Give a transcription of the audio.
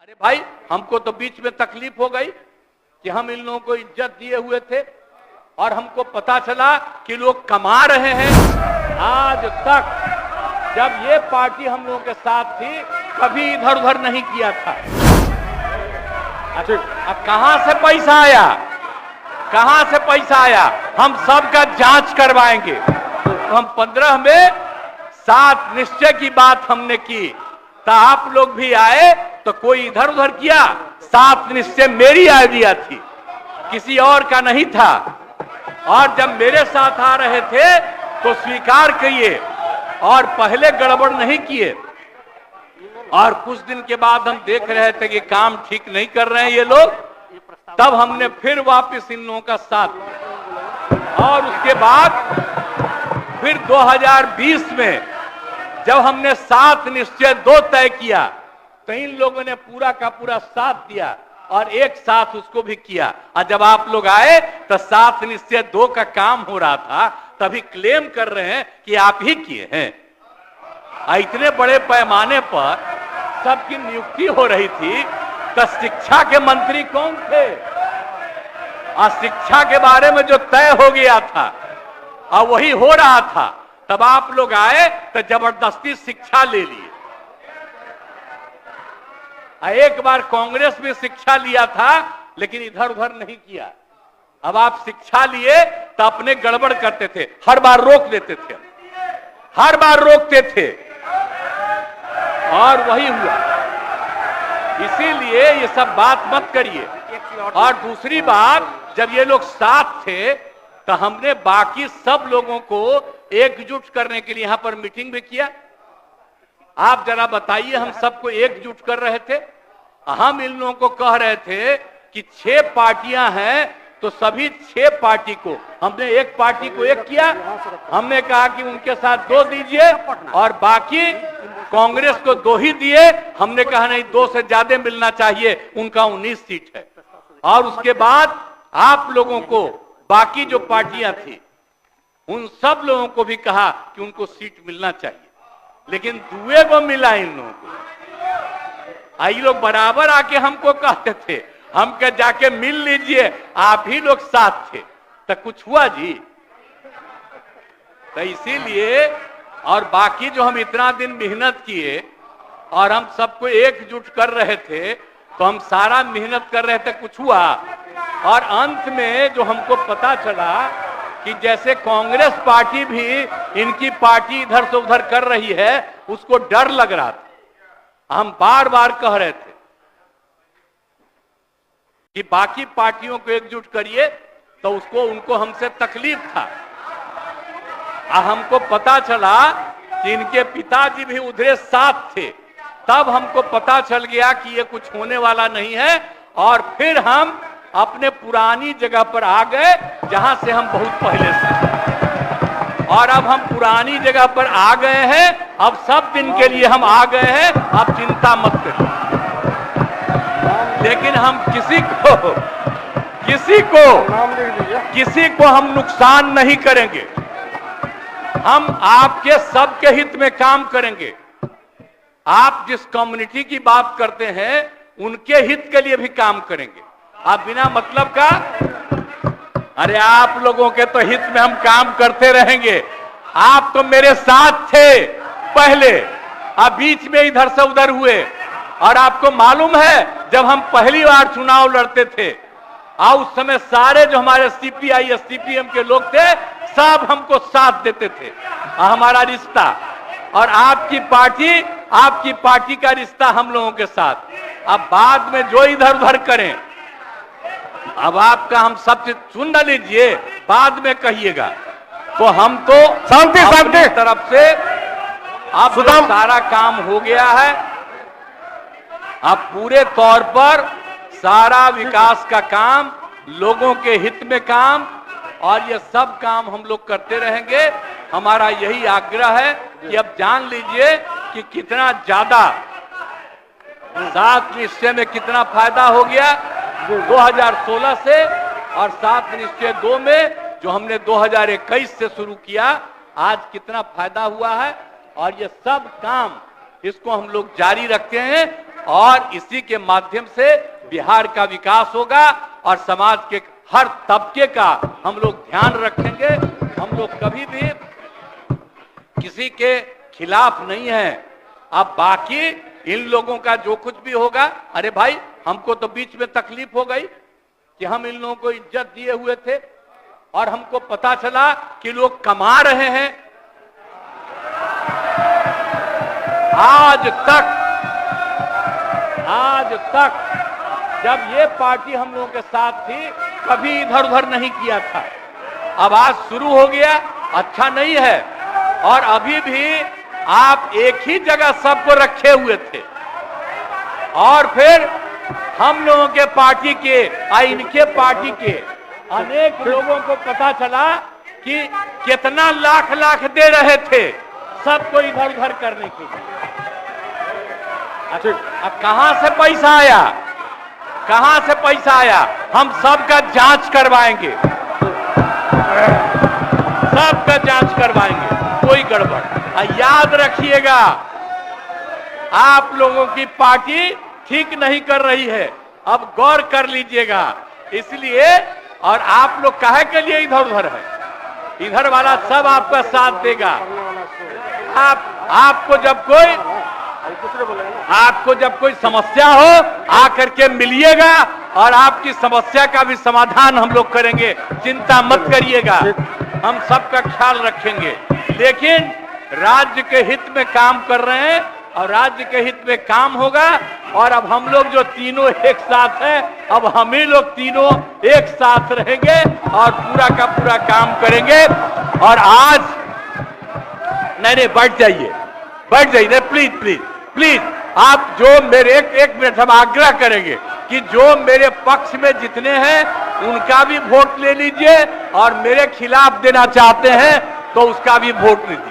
अरे भाई, हमको तो बीच में तकलीफ हो गई कि हम इन लोगों को इज्जत दिए हुए थे और हमको पता चला कि लोग कमा रहे हैं। आज तक जब ये पार्टी हम लोगों के साथ थी कभी इधर उधर नहीं किया था। अब कहां से पैसा आया, कहां से पैसा आया, हम सबका जांच करवाएंगे। तो हम 15 में 7 निश्चय की बात हमने की, तो आप लोग भी आए तो कोई इधर उधर किया। 7 निश्चय मेरी आइडिया थी, किसी और का नहीं था। और जब मेरे साथ आ रहे थे तो स्वीकार किए और पहले गड़बड़ नहीं किए। और कुछ दिन के बाद हम देख रहे थे कि काम ठीक नहीं कर रहे हैं ये लोग, तब हमने फिर वापस इन लोगों का साथ। और उसके बाद फिर 2020 में जब हमने 7 निश्चय 2 तय किया तो इन लोगों ने पूरा का पूरा साथ दिया और एक साथ उसको भी किया। और जब आप लोग आए तो 7 निश्चय 2 का काम हो रहा था, तभी क्लेम कर रहे हैं कि आप ही किए हैं। इतने बड़े पैमाने पर सबकी नियुक्ति हो रही थी, तो शिक्षा के मंत्री कौन थे? और शिक्षा के बारे में जो तय हो गया था और वही हो रहा था, तब आप लोग आए तो जबरदस्ती शिक्षा ले लिए। एक बार कांग्रेस में शिक्षा लिया था लेकिन इधर उधर नहीं किया। अब आप शिक्षा लिए तो अपने गड़बड़ करते थे, हर बार रोक देते थे, हर बार रोकते थे और वही हुआ। इसीलिए ये सब बात मत करिए। और दूसरी बात, जब ये लोग साथ थे तो हमने बाकी सब लोगों को एकजुट करने के लिए यहां पर मीटिंग भी किया। आप जरा बताइए, हम सबको एकजुट कर रहे थे। हम इन लोगों को कह रहे थे कि 6 पार्टियां हैं तो सभी 6 पार्टी को, हमने एक पार्टी को एक किया। हमने कहा कि उनके साथ 2 दीजिए और बाकी कांग्रेस को 2 ही दिए। हमने कहा नहीं, 2 से ज्यादा मिलना चाहिए, उनका 19 सीट है। और उसके बाद आप लोगों को बाकी जो पार्टियां थी उन सब लोगों को भी कहा कि उनको सीट मिलना चाहिए, लेकिन दुए को मिला इन लोगों को। आई लोग बराबर आके हमको कहते थे, हम क्या जाके मिल लीजिए, आप ही लोग साथ थे, तो कुछ हुआ जी? तो इसीलिए, और बाकी जो हम इतना दिन मेहनत किए और हम सबको एकजुट कर रहे थे, तो हम सारा मेहनत कर रहे थे, कुछ हुआ? और अंत में जो हमको पता चला कि जैसे कांग्रेस पार्टी भी इनकी पार्टी इधर से उधर कर रही है, उसको डर लग रहा था। हम बार बार कह रहे थे कि बाकी पार्टियों को एकजुट करिए, तो उसको उनको हमसे तकलीफ था। हमको पता चला कि इनके पिताजी भी उधरे साथ थे, तब हमको पता चल गया कि ये कुछ होने वाला नहीं है। और फिर हम अपने पुरानी जगह पर आ गए जहां से हम बहुत पहले से। और अब हम पुरानी जगह पर आ गए हैं, अब सब दिन के लिए हम आ गए हैं, अब चिंता मत करिए। लेकिन हम किसी को हम नुकसान नहीं करेंगे। हम आपके सबके हित में काम करेंगे। आप जिस कम्युनिटी की बात करते हैं उनके हित के लिए भी काम करेंगे। आप बिना मतलब का, अरे आप लोगों के तो हित में हम काम करते रहेंगे। आप तो मेरे साथ थे पहले, अब बीच में इधर से उधर हुए। और आपको मालूम है, जब हम पहली बार चुनाव लड़ते थे और उस समय सारे जो हमारे सीपीआई सीपीएम के लोग थे, सब हमको साथ देते थे। हमारा रिश्ता और आपकी पार्टी का रिश्ता हम लोगों के साथ। अब बाद में जो इधर उधर करें, अब आपका हम सब चीज सुन न लीजिए, बाद में कहिएगा। तो हम तो शांति तरफ से अब सारा काम हो गया है। अब पूरे तौर पर सारा विकास का काम, लोगों के हित में काम, और ये सब काम हम लोग करते रहेंगे। हमारा यही आग्रह है कि अब जान लीजिए कि कितना ज्यादा 7 निश्चय में कितना फायदा हो गया 2016 से, और 7 निश्चय 2 में जो हमने 2021 से शुरू किया, आज कितना फायदा हुआ है। और ये सब काम इसको हम लोग जारी रखते हैं। और इसी के माध्यम से बिहार का विकास होगा और समाज के हर तबके का हम लोग ध्यान रखेंगे। हम लोग कभी भी किसी के खिलाफ नहीं है। अब बाकी इन लोगों का जो कुछ भी होगा, अरे भाई हमको तो बीच में तकलीफ हो गई कि हम इन लोगों को इज्जत दिए हुए थे और हमको पता चला कि लोग कमा रहे हैं। आज तक जब ये पार्टी हम लोगों के साथ थी कभी इधर उधर नहीं किया था। अब आज शुरू हो गया, अच्छा नहीं है। और अभी भी आप एक ही जगह सबको रखे हुए थे और फिर हम लोगों के पार्टी के इनके पार्टी के अनेक लोगों को पता चला कि कितना लाख लाख दे रहे थे सबको इधर उधर करने के लिए। अब कहां से पैसा आया, कहां से पैसा आया? हम सबका जांच करवाएंगे, सबका जांच करवाएंगे, कोई गड़बड़। याद रखिएगा, आप लोगों की पार्टी ठीक नहीं कर रही है, अब गौर कर लीजिएगा। इसलिए और आप लोग काहे के लिए इधर उधर है? इधर वाला सब आपका साथ देगा। आपको जब कोई समस्या हो आकर के मिलिएगा और आपकी समस्या का भी समाधान हम लोग करेंगे, चिंता मत करिएगा, हम सबका ख्याल रखेंगे। लेकिन राज्य के हित में काम कर रहे हैं और राज्य के हित में काम होगा। और अब हम लोग जो तीनों एक साथ हैं, अब हम ही लोग तीनों एक साथ रहेंगे और पूरा का पूरा काम करेंगे। और आज नहीं बैठ जाइए प्लीज प्लीज प्लीज। आप जो मेरे एक मिनट हम आग्रह करेंगे कि जो मेरे पक्ष में जितने हैं उनका भी वोट ले लीजिए और मेरे खिलाफ देना चाहते हैं तो उसका भी वोट लीजिए।